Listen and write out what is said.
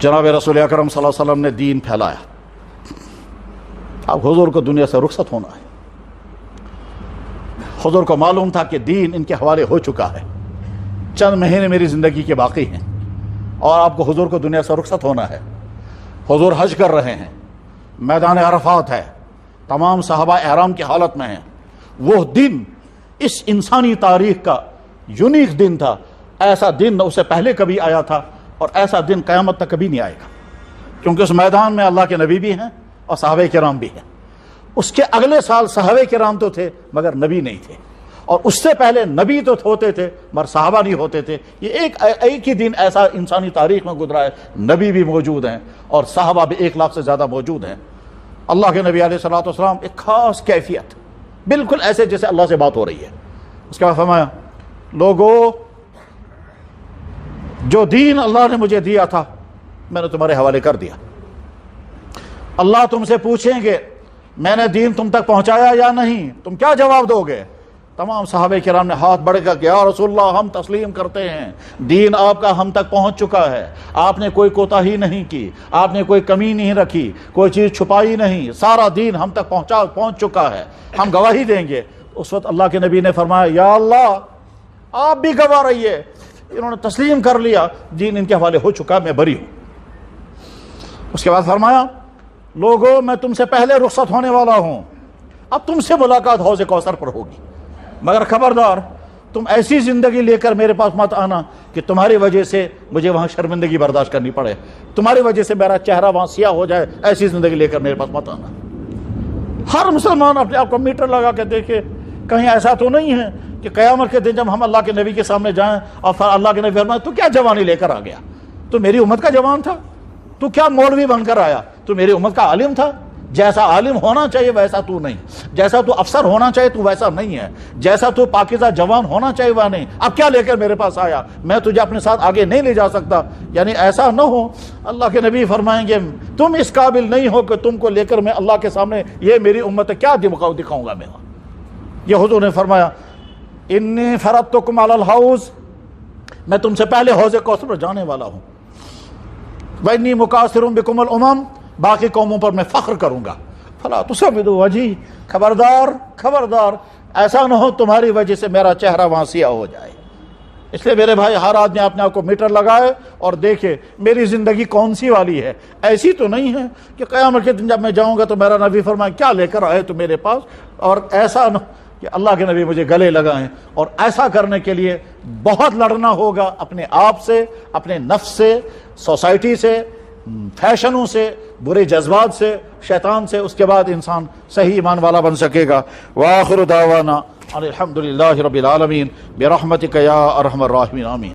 جناب رسول اکرم صلی اللہ علیہ وسلم نے دین پھیلایا. اب حضور کو دنیا سے رخصت ہونا ہے. حضور کو معلوم تھا کہ دین ان کے حوالے ہو چکا ہے, چند مہینے میری زندگی کے باقی ہیں اور آپ کو حضور کو دنیا سے رخصت ہونا ہے. حضور حج کر رہے ہیں, میدان عرفات ہے, تمام صحابہ احرام کی حالت میں ہیں. وہ دن اس انسانی تاریخ کا یونیک دن تھا. ایسا دن نہ اس سے پہلے کبھی آیا تھا اور ایسا دن قیامت تک کبھی نہیں آئے گا, کیونکہ اس میدان میں اللہ کے نبی بھی ہیں اور صحابہ کرام بھی ہیں. اس کے اگلے سال صحابہ کرام تو تھے مگر نبی نہیں تھے, اور اس سے پہلے نبی تو ہوتے تھے مگر صحابہ نہیں ہوتے تھے. یہ ایک ہی دن ایسا انسانی تاریخ میں گزرا ہے, نبی بھی موجود ہیں اور صحابہ بھی 1 لاکھ سے زیادہ موجود ہیں. اللہ کے نبی علیہ الصلوۃ والسلام ایک خاص کیفیت, بالکل ایسے جیسے اللہ سے بات ہو رہی ہے. اس کے بعد فرمایا, لوگوں جو دین اللہ نے مجھے دیا تھا میں نے تمہارے حوالے کر دیا. اللہ تم سے پوچھیں گے میں نے دین تم تک پہنچایا یا نہیں, تم کیا جواب دو گے؟ تمام صحابہ کرام نے ہاتھ بڑھ کر کہ یا رسول اللہ ہم تسلیم کرتے ہیں, دین آپ کا ہم تک پہنچ چکا ہے, آپ نے کوئی کوتاہی نہیں کی, آپ نے کوئی کمی نہیں رکھی, کوئی چیز چھپائی نہیں, سارا دین ہم تک پہنچ چکا ہے, ہم گواہی دیں گے. اس وقت اللہ کے نبی نے فرمایا یا اللہ آپ بھی گواہ رہیے, انہوں نے تسلیم کر لیا, دین ان کے حوالے ہو چکا, میں بری ہوں. اس کے بعد فرمایا لوگوں میں تم سے پہلے رخصت ہونے والا ہوں, اب تم سے ملاقات حوض کوثر پر ہوگی, مگر خبردار تم ایسی زندگی لے کر میرے پاس مت آنا کہ تمہاری وجہ سے مجھے وہاں شرمندگی برداشت کرنی پڑے, تمہاری وجہ سے میرا چہرہ وہاں سیاہ ہو جائے, ایسی زندگی لے کر میرے پاس مت آنا. ہر مسلمان اپنے آپ کو میٹر لگا کے دیکھے, کہیں ایسا تو نہیں ہے کہ قیامت کے دن جب ہم اللہ کے نبی کے سامنے جائیں اور اللہ کے نبی فرمائے تو کیا جوانی لے کر آ گیا, تو میری امت کا جوان تھا, تو کیا مولوی بن کر آیا, تو میری امت کا عالم تھا. جیسا عالم ہونا چاہیے ویسا تو نہیں, جیسا تو افسر ہونا چاہیے تو ویسا نہیں ہے, جیسا تو پاکیزہ جوان ہونا چاہیے وہ نہیں, اب کیا لے کر میرے پاس آیا, میں تجھے اپنے ساتھ آگے نہیں لے جا سکتا. یعنی ایسا نہ ہو, اللہ کے نبی فرمائیں گے تم اس قابل نہیں ہو کہ تم کو لے کر میں اللہ کے سامنے یہ میری امت کیا دکھاؤں گا میں. یہ حضور نے فرمایا انی فرضتکم علی الحوض, میں تم سے پہلے حوض کوثر پر جانے والا ہوں. وانی مکاثر بکم الامم, باقی قوموں پر میں فخر کروں گا. فلا تسودوا وجہی, خبردار ایسا نہ ہو تمہاری وجہ سے میرا چہرہ وہاں سیاہ ہو جائے. اس لیے میرے بھائی ہر آدمی اپنے آپ کو میٹر لگائے اور دیکھے میری زندگی کون سی والی ہے. ایسی تو نہیں ہے کہ قیامت کے دن جب میں جاؤں گا تو میرا نبی فرمائے کیا لے کر آئے تو میرے پاس, اور ایسا نہ کہ اللہ کے نبی مجھے گلے لگائیں. اور ایسا کرنے کے لیے بہت لڑنا ہوگا اپنے آپ سے, اپنے نفس سے, سوسائٹی سے, فیشنوں سے, برے جذبات سے, شیطان سے. اس کے بعد انسان صحیح ایمان والا بن سکے گا. وآخر دعوانا الحمدللہ رب العالمین برحمتک یا ارحم الراحمین, آمین.